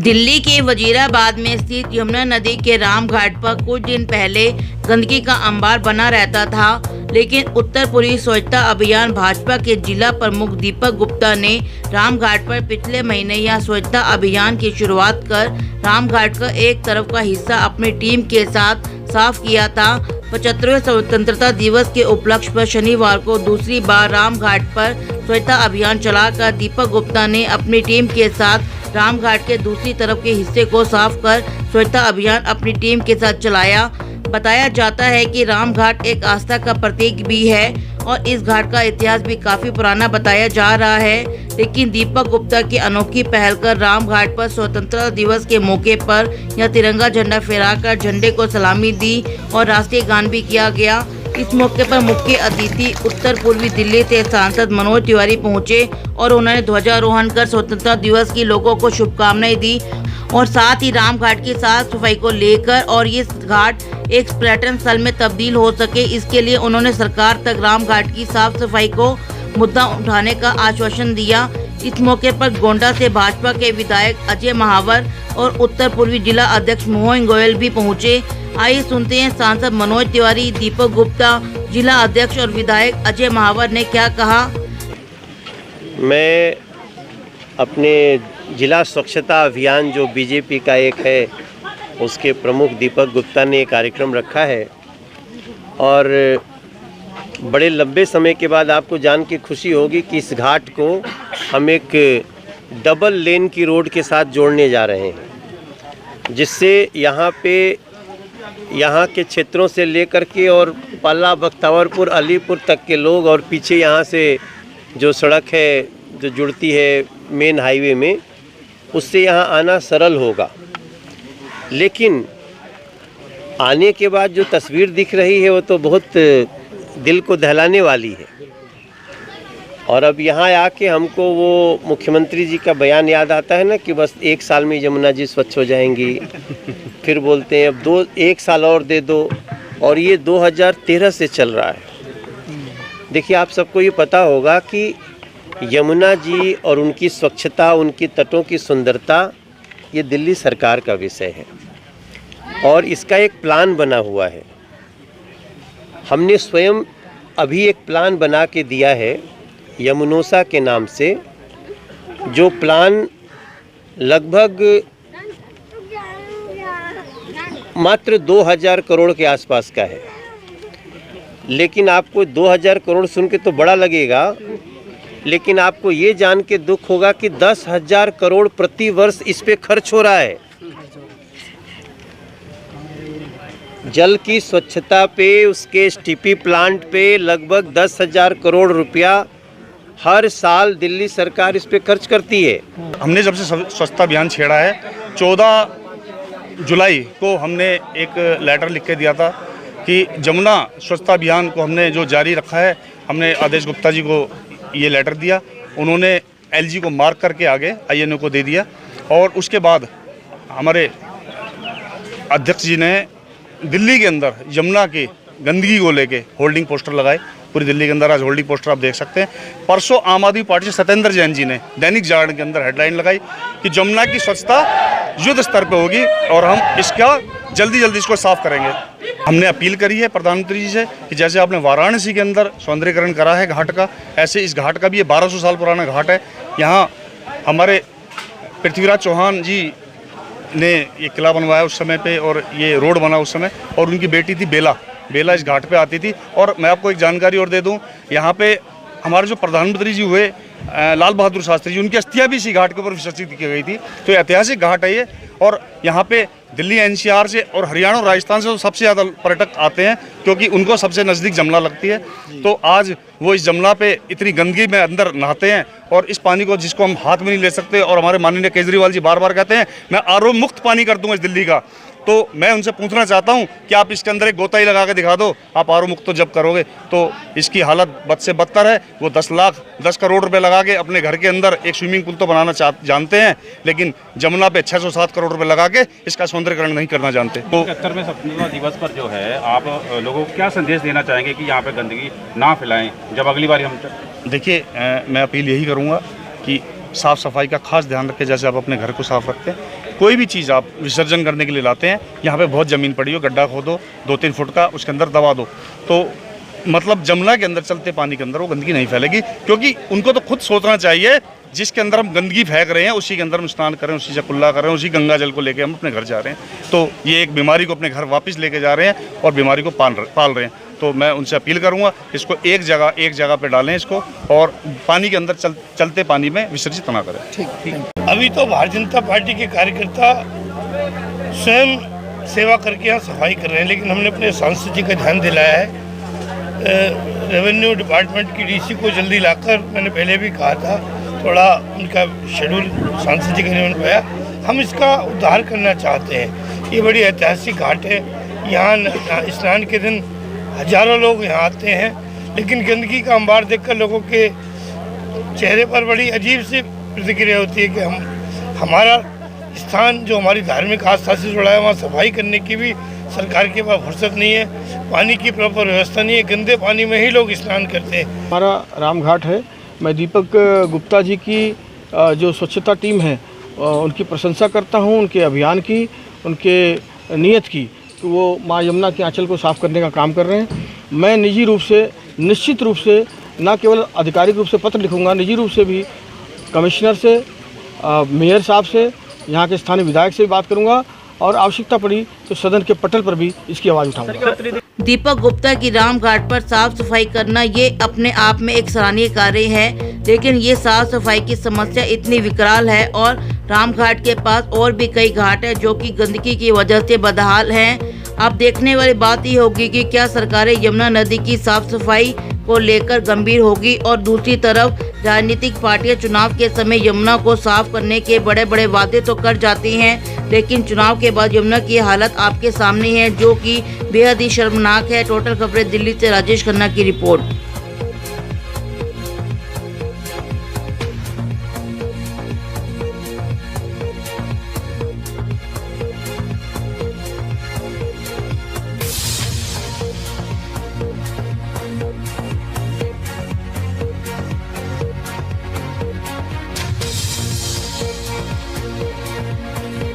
दिल्ली के वजीराबाद में स्थित यमुना नदी के राम घाट पर कुछ दिन पहले गंदगी का अंबार बना रहता था, लेकिन उत्तर पूर्वी स्वच्छता अभियान भाजपा के जिला प्रमुख दीपक गुप्ता ने राम घाट पर पिछले महीने यह स्वच्छता अभियान की शुरुआत कर राम घाट का एक तरफ का हिस्सा अपनी टीम के साथ साफ किया था। 75वें स्वतंत्रता दिवस के उपलक्ष्य पर शनिवार को दूसरी बार राम घाट पर स्वच्छता अभियान चलाकर दीपक गुप्ता ने अपनी टीम के साथ राम घाट के दूसरी तरफ के हिस्से को साफ कर स्वच्छता अभियान अपनी टीम के साथ चलाया। बताया जाता है कि राम घाट एक आस्था का प्रतीक भी है और इस घाट का इतिहास भी काफी पुराना बताया जा रहा है, लेकिन दीपक गुप्ता की अनोखी पहल कर राम घाट पर स्वतंत्रता दिवस के मौके पर यह तिरंगा झंडा फहराकर झंडे को सलामी दी और राष्ट्रीय गान भी किया गया। इस मौके पर मुख्य अतिथि उत्तर पूर्वी दिल्ली से सांसद मनोज तिवारी पहुंचे और उन्होंने ध्वजारोहण कर स्वतंत्रता दिवस की लोगों को शुभकामनाएं दी और साथ ही राम घाट की साफ सफाई को लेकर और ये घाट एक पर्यटन स्थल में तब्दील हो सके, इसके लिए उन्होंने सरकार तक राम घाट की साफ सफाई को मुद्दा उठाने का आश्वासन दिया। इस मौके पर गोंडा से भाजपा के विधायक अजय महावर और उत्तर पूर्वी जिला अध्यक्ष मोहन गोयल भी पहुंचे। आइए सुनते हैं सांसद मनोज तिवारी, दीपक गुप्ता, जिला अध्यक्ष और विधायक अजय महावर ने क्या कहा। मैं अपने जिला स्वच्छता अभियान जो बीजेपी का एक है उसके प्रमुख दीपक गुप्ता ने एक कार्यक्रम रखा है और बड़े लंबे समय के बाद आपको जान के खुशी होगी कि इस घाट को हम एक डबल लेन की रोड के साथ जोड़ने जा रहे हैं, जिससे यहाँ के क्षेत्रों से लेकर के और पल्ला, बख्तावरपुर, अलीपुर तक के लोग और पीछे यहाँ से जो सड़क है जो जुड़ती है मेन हाईवे में, उससे यहाँ आना सरल होगा। लेकिन आने के बाद जो तस्वीर दिख रही है वो तो बहुत दिल को दहलाने वाली है। और अब यहाँ आके हमको वो मुख्यमंत्री जी का बयान याद आता है ना कि बस 1 साल में यमुना जी स्वच्छ हो जाएंगी। फिर बोलते हैं अब 1 साल और दे दो, और ये 2013 से चल रहा है। देखिए, आप सबको ये पता होगा कि यमुना जी और उनकी स्वच्छता, उनकी तटों की सुंदरता, ये दिल्ली सरकार का विषय है और इसका एक प्लान बना हुआ है। हमने स्वयं अभी एक प्लान बना के दिया है यमुनोसा के नाम से, जो प्लान लगभग मात्र 2000 करोड़ के आसपास का है। लेकिन आपको 2000 करोड़ सुन के तो बड़ा लगेगा, लेकिन आपको ये जान के दुख होगा कि 10,000 करोड़ प्रति वर्ष इस पे खर्च हो रहा है। जल की स्वच्छता पे, उसके एसटीपी प्लांट पे लगभग 10,000 करोड़ रुपया हर साल दिल्ली सरकार इस पे खर्च करती है। हमने जब से स्वच्छता अभियान छेड़ा है, 14 जुलाई को हमने एक लेटर लिख के दिया था कि जमुना स्वच्छता अभियान को हमने जो जारी रखा है, हमने आदेश गुप्ता जी को ये लेटर दिया, उन्होंने एलजी को मार्क करके आगे आईएनओ को दे दिया और उसके बाद हमारे अध्यक्ष जी ने दिल्ली के अंदर यमुना की गंदगी को लेके होल्डिंग पोस्टर लगाए। पूरी दिल्ली के अंदर आज होल्डिंग पोस्टर आप देख सकते हैं। परसों आम आदमी पार्टी से सत्येंद्र जैन जी ने दैनिक जागरण के अंदर हेडलाइन लगाई कि जमुना की स्वच्छता युद्ध स्तर पे होगी और हम इसका जल्दी इसको साफ करेंगे। हमने अपील करी है प्रधानमंत्री जी से कि जैसे आपने वाराणसी के अंदर सौंदर्यीकरण करा है घाट का, ऐसे इस घाट का भी ये 1200 साल पुराना घाट है। यहाँ हमारे पृथ्वीराज चौहान जी ने ये किला बनवाया उस समय पे और ये रोड बना उस समय, और उनकी बेटी थी बेला इस घाट पे आती थी। और मैं आपको एक जानकारी और दे दूं, यहाँ पे हमारे जो प्रधानमंत्री जी हुए लाल बहादुर शास्त्री जी, उनकी अस्थियां भी इसी घाट के ऊपर विसर्जित की गई थी। तो ऐतिहासिक घाट है ये, और यहाँ पे दिल्ली एनसीआर से और हरियाणा और राजस्थान से तो सबसे ज़्यादा पर्यटक आते हैं क्योंकि उनको सबसे नज़दीक जमुना लगती है। तो आज वो इस जमुना पे इतनी गंदगी में अंदर नहाते हैं और इस पानी को जिसको हम हाथ में नहीं ले सकते, और हमारे माननीय केजरीवाल जी बार बार कहते हैं मैं आरओ मुक्त पानी कर दूंगा इस दिल्ली का। तो मैं उनसे पूछना चाहता हूं कि आप इसके अंदर एक गोता ही लगा के दिखा दो, आप आरओ मुक्त तो जब करोगे तो इसकी हालत बद से बदतर है। वो 10 करोड़ रुपए लगा के अपने घर के अंदर एक स्विमिंग पूल तो बनाना जानते हैं, लेकिन जमुना पे 607 करोड़ रुपए लगा के इसका सौंदर्यीकरण नहीं करना जानते। तो 71वें स्वतंत्रता दिवस पर जो है आप लोगों को क्या संदेश देना चाहेंगे कि यहाँ पे गंदगी ना फैलाएं जब अगली बार हम? देखिए, मैं अपील यही करूँगा कि साफ़ सफाई का खास ध्यान रखें, जैसे आप अपने घर को साफ रखते हैं कोई भी चीज़ आप विसर्जन करने के लिए लाते हैं, यहाँ पे बहुत ज़मीन पड़ी हो, गड्ढा खोदो 2-3 फुट का, उसके अंदर दबा दो, तो मतलब जमुना के अंदर चलते पानी के अंदर वो गंदगी नहीं फैलेगी। क्योंकि उनको तो खुद सोचना चाहिए, जिसके अंदर हम गंदगी फेंक रहे हैं उसी के अंदर हम स्नान करें, उसी से कुल्ला करें, उसी गंगा जल को लेके हम अपने घर जा रहे हैं। तो ये एक बीमारी को अपने घर वापस लेके जा रहे हैं और बीमारी को पाल रहे हैं। तो मैं उनसे अपील करूंगा, इसको एक जगह पे डालें इसको, और पानी के अंदर चलते पानी में विसर्जित ना करें। ठीक। अभी तो भारतीय जनता पार्टी के कार्यकर्ता स्वयं सेवा करके यहाँ सफाई कर रहे हैं, लेकिन हमने अपने सांसद जी का ध्यान दिलाया है। रेवेन्यू डिपार्टमेंट की डीसी को जल्दी लाकर, मैंने पहले भी कहा था, थोड़ा उनका शेड्यूल सांसद जी का नहीं बन पाया, हम इसका उद्धार करना चाहते हैं। ये बड़ी ऐतिहासिक घाट है, यहाँ स्नान के दिन हजारों लोग यहाँ आते हैं, लेकिन गंदगी का अंबार देखकर लोगों के चेहरे पर बड़ी अजीब सी प्रतिक्रिया होती है कि हमारा स्थान जो हमारी धार्मिक आस्था से जुड़ा है, वहाँ सफाई करने की भी सरकार के पास फुर्सत नहीं है, पानी की प्रॉपर व्यवस्था नहीं है, गंदे पानी में ही लोग स्नान करते हैं। हमारा रामघाट है। मैं दीपक गुप्ता जी की जो स्वच्छता टीम है उनकी प्रशंसा करता हूं, उनके अभियान की, उनके नियत की, कि वो माँ यमुना के आंचल को साफ़ करने का काम कर रहे हैं। मैं निजी रूप से, निश्चित रूप से, न केवल आधिकारिक रूप से पत्र लिखूंगा, निजी रूप से भी कमिश्नर से, मेयर साहब से, यहाँ के स्थानीय विधायक से भी बात करूँगा, और आवश्यकता पड़ी तो सदन के पटल पर भी इसकी आवाज़ उठाऊंगा। दीपक गुप्ता की रामघाट पर साफ सफाई करना ये अपने आप में एक सराहनीय कार्य है, लेकिन ये साफ सफाई की समस्या इतनी विकराल है और रामघाट के पास और भी कई घाट है जो कि गंदगी की वजह से बदहाल हैं। अब देखने वाली बात ये होगी कि क्या सरकारें यमुना नदी की साफ सफाई को लेकर गंभीर होगी, और दूसरी तरफ राजनीतिक पार्टियां चुनाव के समय यमुना को साफ करने के बड़े बड़े वादे तो कर जाती हैं, लेकिन चुनाव के बाद यमुना की हालत आपके सामने है, जो कि बेहद ही शर्मनाक है। टोटल खबरें दिल्ली से राजेश खन्ना की रिपोर्ट।